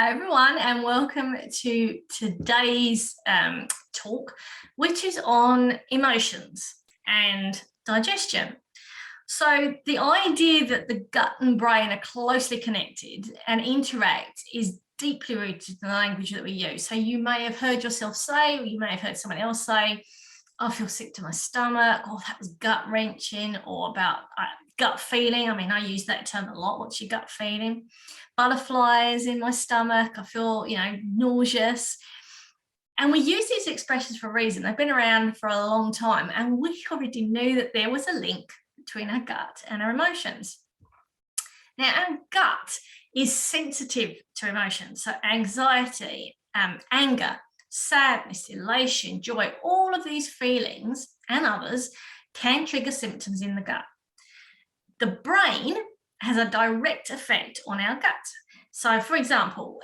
Hi everyone, and welcome to today's talk, which is on emotions and digestion. So the idea that the gut and brain are closely connected and interact is deeply rooted in the language that we use. So you may have heard yourself say, or you may have heard someone else say, I feel sick to my stomach, or that was gut wrenching, or about gut feeling. I mean, I use that term a lot. What's your gut feeling? Butterflies in my stomach. I feel, nauseous. And we use these expressions for a reason. They've been around for a long time, and we already knew that there was a link between our gut and our emotions. Now, our gut is sensitive to emotions. So anxiety, anger, sadness, elation, joy, all of these feelings and others can trigger symptoms in the gut. The brain has a direct effect on our gut. So, for example,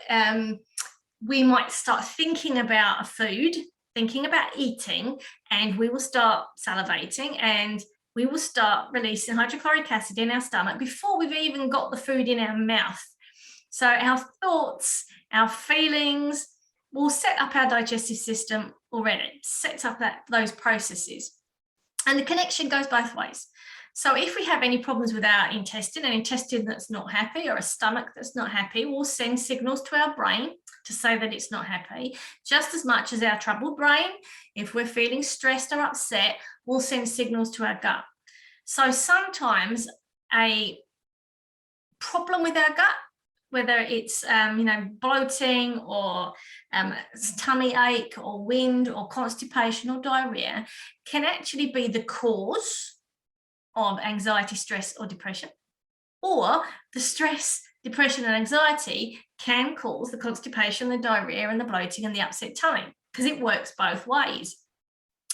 we might start thinking about a food, thinking about eating, and we will start salivating and we will start releasing hydrochloric acid in our stomach before we've even got the food in our mouth. So our thoughts, our feelings will set up our digestive system already, sets up those processes. And the connection goes both ways. So if we have any problems with our intestine, an intestine that's not happy or a stomach that's not happy, we'll send signals to our brain to say that it's not happy, just as much as our troubled brain, if we're feeling stressed or upset, we'll send signals to our gut. So sometimes a problem with our gut, whether it's bloating or tummy ache or wind or constipation or diarrhea, can actually be the cause of anxiety, stress, or depression. Or the stress, depression, and anxiety can cause the constipation, the diarrhea, and the bloating and the upset tummy, because it works both ways.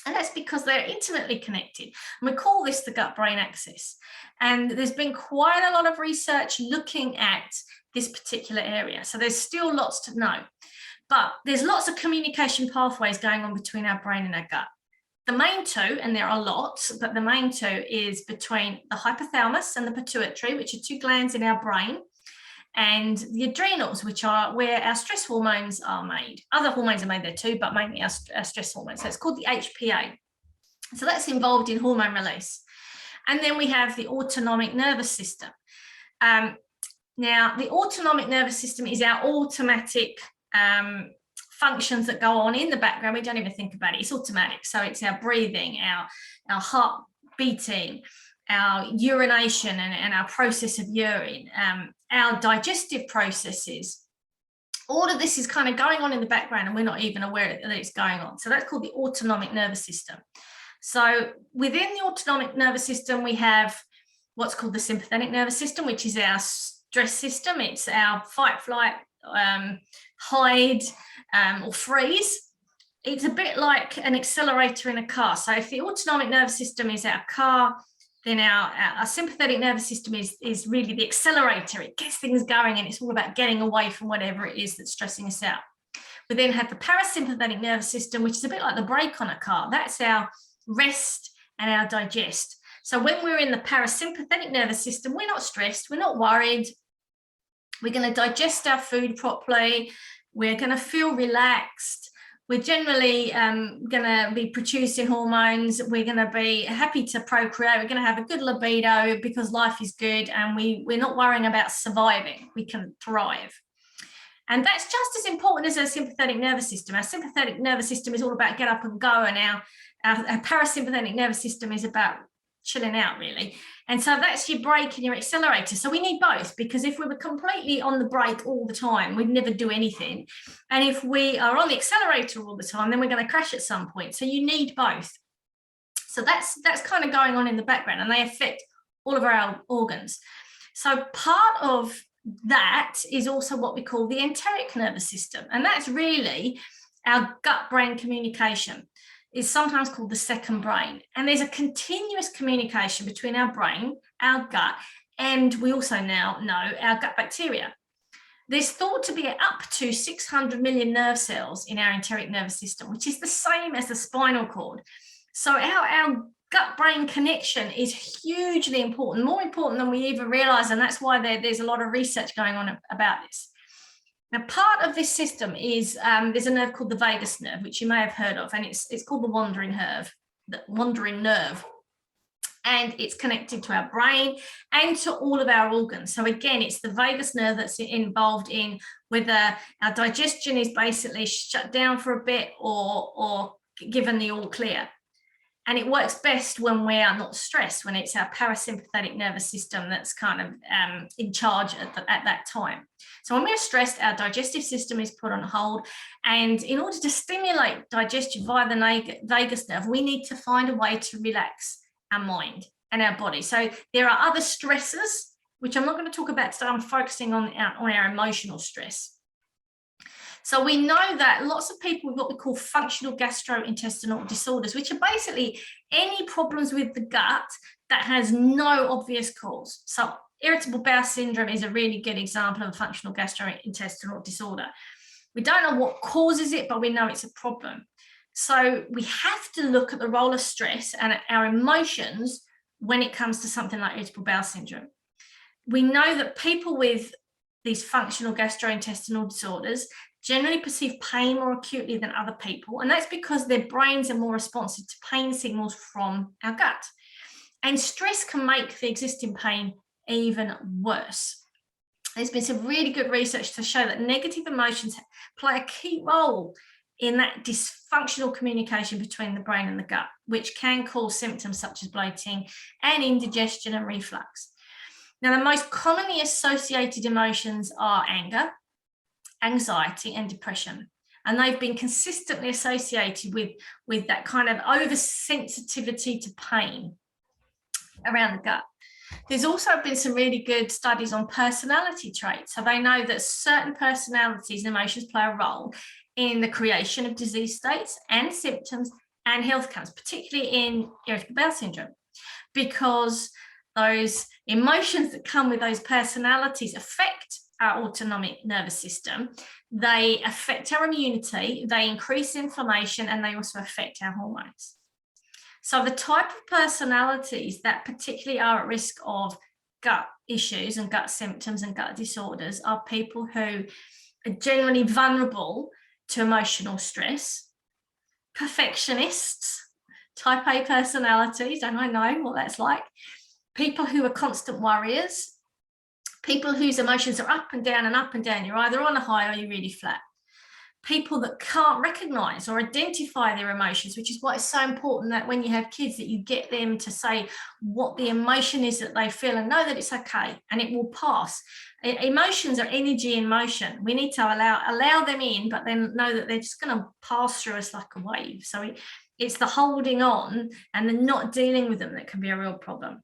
And that's because they're intimately connected. And we call this the gut-brain axis. And there's been quite a lot of research looking at this particular area. So there's still lots to know. But there's lots of communication pathways going on between our brain and our gut. The main two, and there are lots, but the main two is between the hypothalamus and the pituitary, which are two glands in our brain, and the adrenals, which are where our stress hormones are made. Other hormones are made there too, but mainly our stress hormones. So it's called the HPA. So that's involved in hormone release. And then we have the autonomic nervous system. Now, the autonomic nervous system is our automatic functions that go on in the background. We don't even think about it. It's automatic. So it's our breathing, our heart beating, our urination and our process of urine, our digestive processes. All of this is kind of going on in the background and we're not even aware that it's going on. So that's called the autonomic nervous system. So within the autonomic nervous system, we have what's called the sympathetic nervous system, which is our stress system. It's our fight, flight, hide, or freeze. It's a bit like an accelerator in a car. So if the autonomic nervous system is our car, then our sympathetic nervous system is really the accelerator. It gets things going and it's all about getting away from whatever it is that's stressing us out. We then have the parasympathetic nervous system, which is a bit like the brake on a car. That's our rest and our digest. So when we're in the parasympathetic nervous system, we're not stressed, we're not worried. We're going to digest our food properly. We're going to feel relaxed. We're generally going to be producing hormones. We're going to be happy to procreate. We're going to have a good libido because life is good and we're not worrying about surviving. We can thrive. And that's just as important as our sympathetic nervous system. Our sympathetic nervous system is all about get up and go, and our parasympathetic nervous system is about chilling out, really. And so that's your brake and your accelerator. So we need both, because if we were completely on the brake all the time, we'd never do anything. And if we are on the accelerator all the time, then we're going to crash at some point. So you need both. So that's kind of going on in the background, and they affect all of our organs. So part of that is also what we call the enteric nervous system. And that's really our gut-brain communication. Is sometimes called the second brain. And there's a continuous communication between our brain, our gut, and we also now know our gut bacteria. There's thought to be up to 600 million nerve cells in our enteric nervous system, which is the same as the spinal cord. So our gut-brain connection is hugely important, more important than we even realize, and that's why there's a lot of research going on about this. Now, part of this system is there's a nerve called the vagus nerve, which you may have heard of, and it's called the wandering nerve. And it's connected to our brain and to all of our organs. So again, it's the vagus nerve that's involved in whether our digestion is basically shut down for a bit or given the all clear. And it works best when we are not stressed, when it's our parasympathetic nervous system that's kind of in charge at that time. So when we're stressed, our digestive system is put on hold. And in order to stimulate digestion via the vagus nerve, we need to find a way to relax our mind and our body. So there are other stresses, which I'm not going to talk about today. I'm focusing on our emotional stress. So we know that lots of people with what we call functional gastrointestinal disorders, which are basically any problems with the gut that has no obvious cause. So irritable bowel syndrome is a really good example of a functional gastrointestinal disorder. We don't know what causes it, but we know it's a problem. So we have to look at the role of stress and our emotions when it comes to something like irritable bowel syndrome. We know that people with these functional gastrointestinal disorders generally perceive pain more acutely than other people, and that's because their brains are more responsive to pain signals from our gut. And stress can make the existing pain even worse. There's been some really good research to show that negative emotions play a key role in that dysfunctional communication between the brain and the gut, which can cause symptoms such as bloating and indigestion and reflux. Now, the most commonly associated emotions are anger, anxiety, and depression. And they've been consistently associated with that kind of oversensitivity to pain around the gut. There's also been some really good studies on personality traits. So they know that certain personalities and emotions play a role in the creation of disease states and symptoms and health outcomes, particularly in irritable bowel syndrome, because those emotions that come with those personalities affect our autonomic nervous system. They affect our immunity, they increase inflammation, and they also affect our hormones. So the type of personalities that particularly are at risk of gut issues and gut symptoms and gut disorders are people who are generally vulnerable to emotional stress, perfectionists, type A personalities, don't I know what that's like, people who are constant worriers, people whose emotions are up and down and up and down. You're either on a high or you're really flat. People that can't recognize or identify their emotions, which is why it's so important that when you have kids that you get them to say what the emotion is that they feel and know that it's okay and it will pass. Emotions are energy in motion. We need to allow them in, but then know that they're just going to pass through us like a wave. So it's the holding on and the not dealing with them that can be a real problem.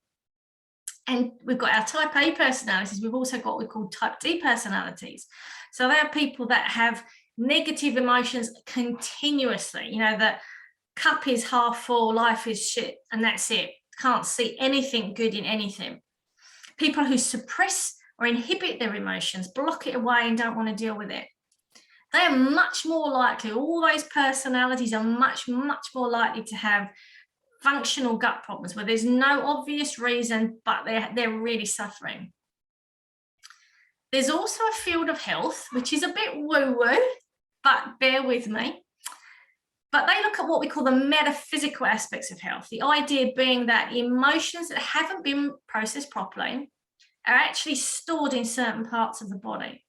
And we've got our type A personalities. We've also got what we call type D personalities. So they are people that have negative emotions continuously. You know, the cup is half full, life is shit, and that's it. Can't see anything good in anything. People who suppress or inhibit their emotions, block it away and don't want to deal with it. They are much more likely, all those personalities are much, much more likely to have functional gut problems where there's no obvious reason, but they're really suffering. There's also a field of health, which is a bit woo-woo, but bear with me. But they look at what we call the metaphysical aspects of health, the idea being that emotions that haven't been processed properly are actually stored in certain parts of the body.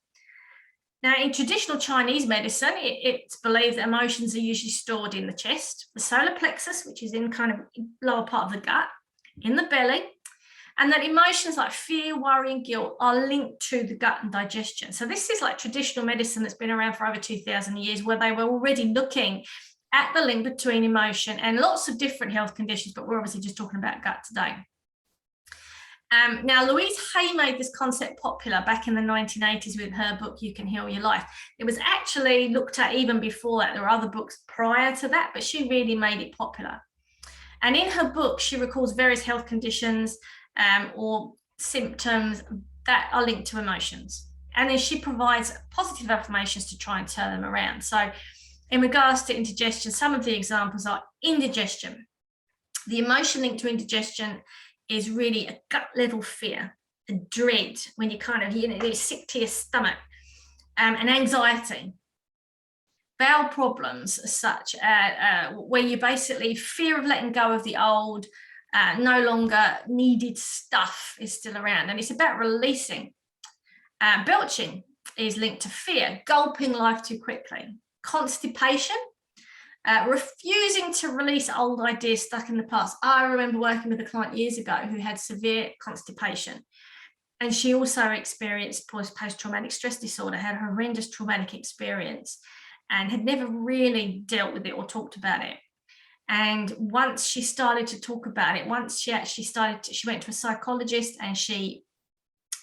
Now, in traditional Chinese medicine, it's believed that emotions are usually stored in the chest, the solar plexus, which is in kind of lower part of the gut, in the belly, and that emotions like fear, worry, and guilt are linked to the gut and digestion. So this is like traditional medicine that's been around for over 2,000 years, where they were already looking at the link between emotion and lots of different health conditions, but we're obviously just talking about gut today. Now, Louise Hay made this concept popular back in the 1980s with her book, You Can Heal Your Life. It was actually looked at even before that. There were other books prior to that, but she really made it popular. And in her book, she recalls various health conditions or symptoms that are linked to emotions. And then she provides positive affirmations to try and turn them around. So in regards to indigestion, some of the examples are indigestion. The emotion linked to indigestion is really a gut level fear, a dread, when you kind of, you're sick to your stomach. and anxiety. Bowel problems as such, where you basically fear of letting go of the old, no longer needed stuff is still around, and it's about releasing. Belching is linked to fear, gulping life too quickly. Constipation, refusing to release old ideas stuck in the past. I remember working with a client years ago who had severe constipation, and she also experienced post-traumatic stress disorder, had a horrendous traumatic experience, and had never really dealt with it or talked about it. And once she started to talk about it, once she actually she went to a psychologist and she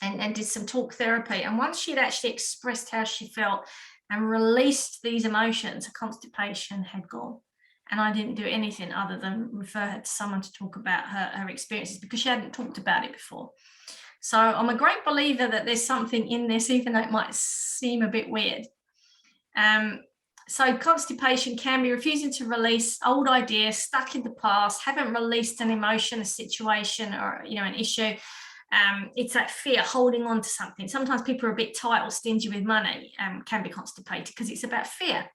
did some talk therapy. And once she'd actually expressed how she felt and released these emotions, her constipation had gone. And I didn't do anything other than refer her to someone to talk about her experiences, because she hadn't talked about it before. So I'm a great believer that there's something in this, even though it might seem a bit weird. So constipation can be refusing to release old ideas, stuck in the past, haven't released an emotion, a situation, or an issue. It's that fear, holding on to something. Sometimes people are a bit tight or stingy with money, can be constipated, because it's about fear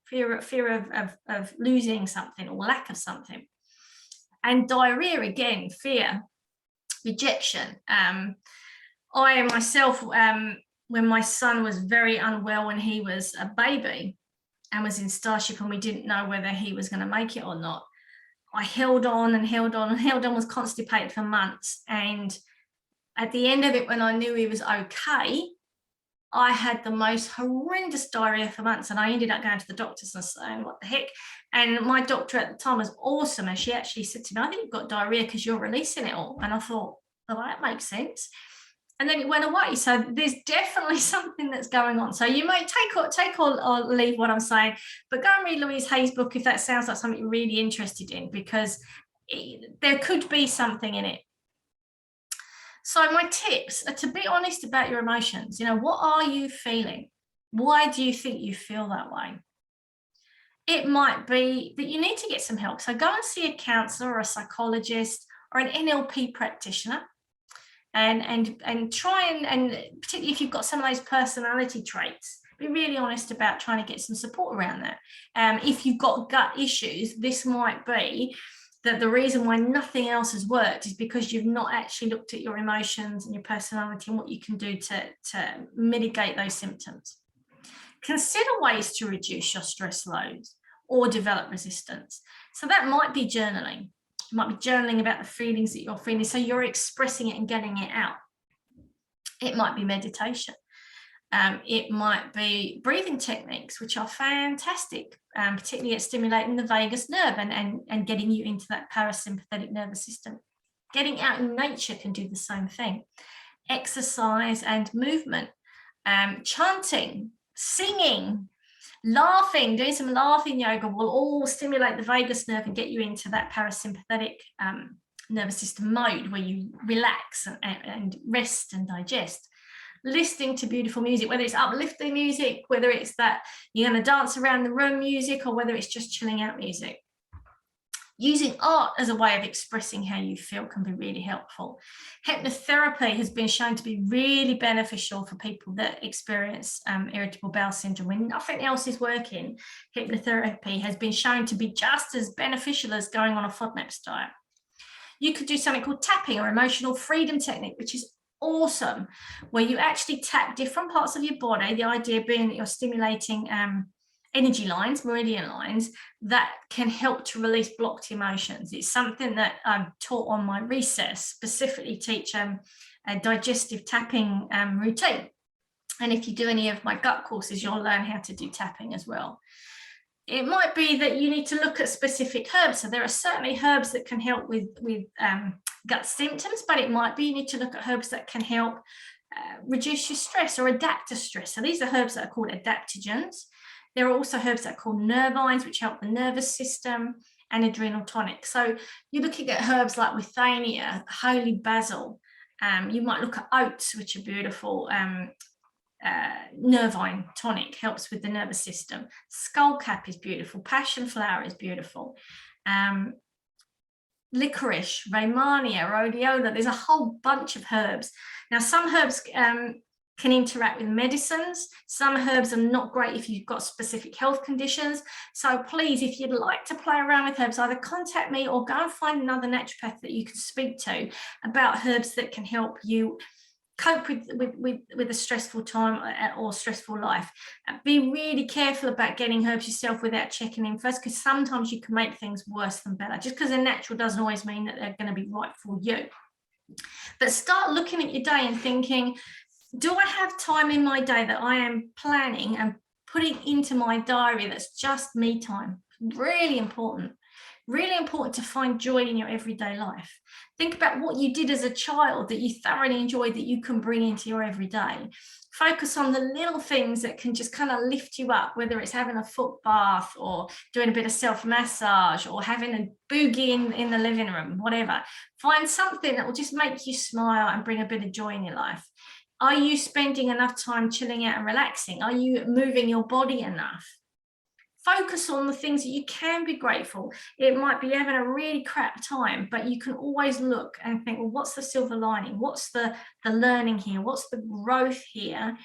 of losing something or lack of something. And diarrhea, again, fear, rejection. I myself, when my son was very unwell when he was a baby and was in Starship, and we didn't know whether he was going to make it or not, I held on and held on and held on, was constipated for months. And at the end of it, when I knew he was okay, I had the most horrendous diarrhea for months, and I ended up going to the doctors and saying, what the heck? And my doctor at the time was awesome, and she actually said to me, I think you've got diarrhea because you're releasing it all. And I thought, well, that makes sense. And then it went away. So there's definitely something that's going on. So you may take or leave what I'm saying, but go and read Louise Hay's book if that sounds like something you're really interested in, because there could be something in it. So my tips are to be honest about your emotions. What are you feeling? Why do you think you feel that way? It might be that you need to get some help. So go and see a counselor or a psychologist or an NLP practitioner, and try and particularly if you've got some of those personality traits, be really honest about trying to get some support around that. If you've got gut issues, this might be that the reason why nothing else has worked is because you've not actually looked at your emotions and your personality and what you can do to mitigate those symptoms. Consider ways to reduce your stress loads or develop resistance. So that might be journaling. You might be journaling about the feelings that you're feeling, so you're expressing it and getting it out. It might be meditation. It might be breathing techniques, which are fantastic, particularly at stimulating the vagus nerve and getting you into that parasympathetic nervous system. Getting out in nature can do the same thing. Exercise and movement, chanting, singing, laughing, doing some laughing yoga will all stimulate the vagus nerve and get you into that parasympathetic nervous system mode where you relax and rest and digest. Listening to beautiful music, whether it's uplifting music, whether it's that you're going to dance around the room music, or whether it's just chilling out music. Using art as a way of expressing how you feel can be really helpful. Hypnotherapy has been shown to be really beneficial for people that experience irritable bowel syndrome. When nothing else is working, hypnotherapy has been shown to be just as beneficial as going on a FODMAPs diet. You could do something called tapping or emotional freedom technique, which is awesome, where you actually tap different parts of your body, the idea being that you're stimulating energy lines, meridian lines, that can help to release blocked emotions. It's something that I've taught on my recess, specifically teach a digestive tapping routine. And if you do any of my gut courses, you'll learn how to do tapping as well. It might be that you need to look at specific herbs. So there are certainly herbs that can help with gut symptoms, but it might be you need to look at herbs that can help reduce your stress or adapt to stress. So these are herbs that are called adaptogens. There are also herbs that are called nervines, which help the nervous system, and adrenal tonic. So you're looking at herbs like withania, holy basil. You might look at oats, which are beautiful. Nervine tonic helps with the nervous system. Skullcap is beautiful. Passion flower is beautiful. Licorice, Rehmannia, rhodiola. There's a whole bunch of herbs. Now, some herbs can interact with medicines. Some herbs are not great if you've got specific health conditions. So please, if you'd like to play around with herbs, either contact me or go and find another naturopath that you can speak to about herbs that can help you cope with a stressful time or stressful life. Be really careful about getting herbs yourself without checking in first, because sometimes you can make things worse than better. Just because they're natural doesn't always mean that they're going to be right for you. But start looking at your day and thinking, do I have time in my day that I am planning and putting into my diary that's just me time? Really important. Really important to find joy in your everyday life. Think about what you did as a child that you thoroughly enjoyed that you can bring into your everyday. Focus on the little things that can just kind of lift you up, whether it's having a foot bath or doing a bit of self-massage or having a boogie in the living room, whatever. Find something that will just make you smile and bring a bit of joy in your life. Are you spending enough time chilling out and relaxing? Are you moving your body enough? Focus on the things that you can be grateful. It might be having a really crap time, but you can always look and think, well, what's the silver lining? What's the learning here? What's the growth here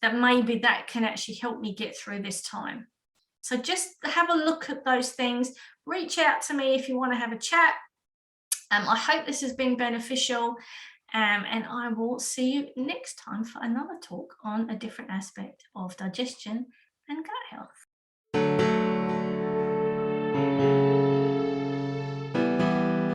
that maybe that can actually help me get through this time? So just have a look at those things. Reach out to me if you want to have a chat. I hope this has been beneficial. And I will see you next time for another talk on a different aspect of digestion and gut health.